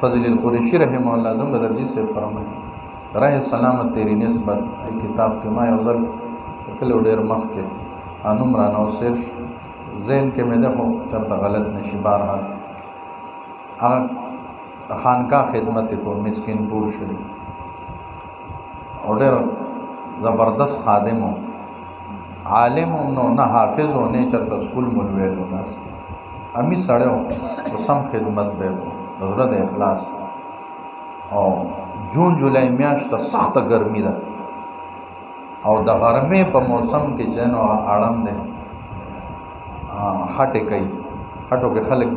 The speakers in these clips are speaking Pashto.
فضل القریشی رحمه الله زم بدرجی سے فرمائے راه سلامت تیری نسبت ای کتاب کې ما یو ځل کله ډېر مخکې انوم را نو صرف ذهن کې مې ده خو چرته غلط نشي بهرحال هغه خانقاه خدمت کو مسکین پور شریف او ډېر زبردست خادم و عالم نو نه حافظ و نه چرته سکول مولوی و داس امی سړی و سم خدمت به و زړه د اخلاص او جون جولای میاشت سخت ګرمي ده او د غرمې په موسم کې چې نو اړم ده خټه کوي خټو کې خلک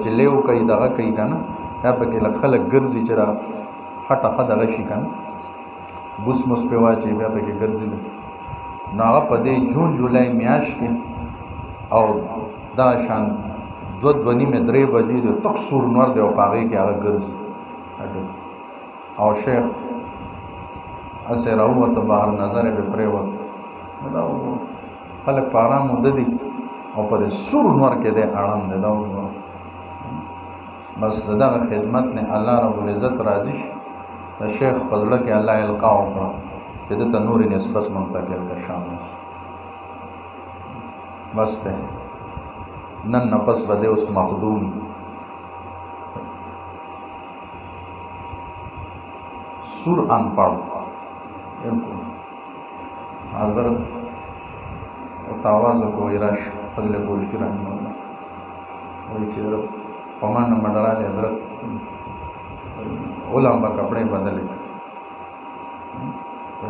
چې لیو کوي دغه کوي کنه یا په کې خلک ګرځي چې را خټه خدغه شي کنه بوس مس په واچي بیا په کې ګرځي نو هغه په دې جون جولای میاشت کې او دا شان دو نیمه درې بجې د تک سور نور دی او پاغې کې هغه ګرځي او شیخ اسه راوته بهر نظر به پریوت دا خلک په آرام مددي او په سور نور کې د اړم دی دا بس دغه خدمت نه الله رب العزت راضي د شیخ فضل کې الله القا وکړه چې د تنور نسبت منتقل کا شامل بس ته نن نفس بده اوس مخدوم سور ان پړ حضرت تاواز کو ایراش فضل پوشتی رحمه الله وہی چې پمان مډرا حضرت علماء کپڑے بدلے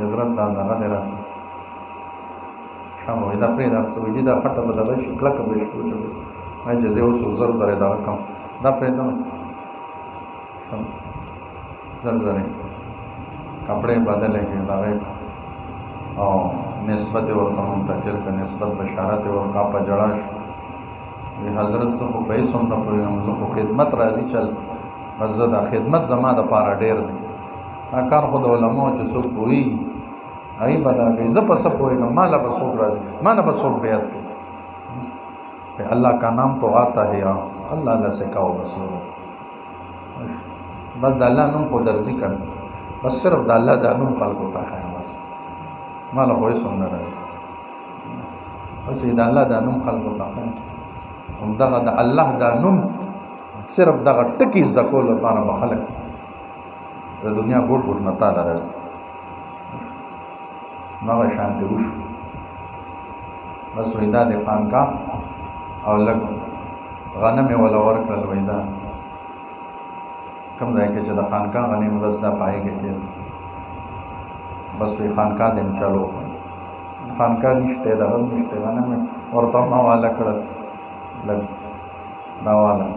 حضرت دا دغه درا شام وای دا پرې دا سوي دا خټه بدله شي کلک به شو چې ما جزې اوس زر زر دا کم دا پرې دا زر زر کپڑے بدلے کې دا او نسبت ورته منتقل کا نسبت بشارت ورکا په جړاش وی حضرت زه خو به سم نه پوهیم زه خو خدمت راځي چل بس زه دا خدمت زما د پاره ډېر دی دا کار خو د علماء چې څوک پوهي هغوی به دا کوي زه په څه پوهېږم ما له به څوک راځي ما نه به څوک بیعت کوي الله کا نام تو آتا ہے اللہ اللہ سے کہو بس بس د الله نوم خو درځي که بس صرف د الله دا نوم خلکو ته ښایم بس ما له خو هېڅ هم نه راځي بس د الله دا نوم خلکو ته ښایم همدغه د الله دا نوم صرف دغه ټکي زده کولو لپاره به خلک د دنیا ګوټ ګوټ نه تاله راځي نو هغه شانتې وشو بس وایي دا د خانقاه او لږ غنم یې وله ورکړل وایي دا کوم ځای کې چې د خانقاه غنم بس دا پای کې کېده بس وایي خانقاه دې م چلو خانقاه نشته دغه نشته غنم یې ورته هم حواله کړل لږ دا واله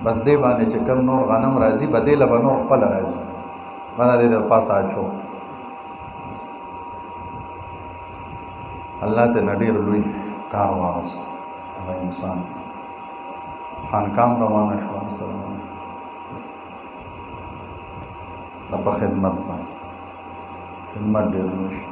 بس دې باندې چې کوم نور غنم راځي به دې له به نور خپله راځي باندې دې د پاسه اچو الله ته نه ډېر لوی کار واغست هغه انسان خانقاه هم روانه شوه سره د په خدمت باندې خدمت ډېر لوی شي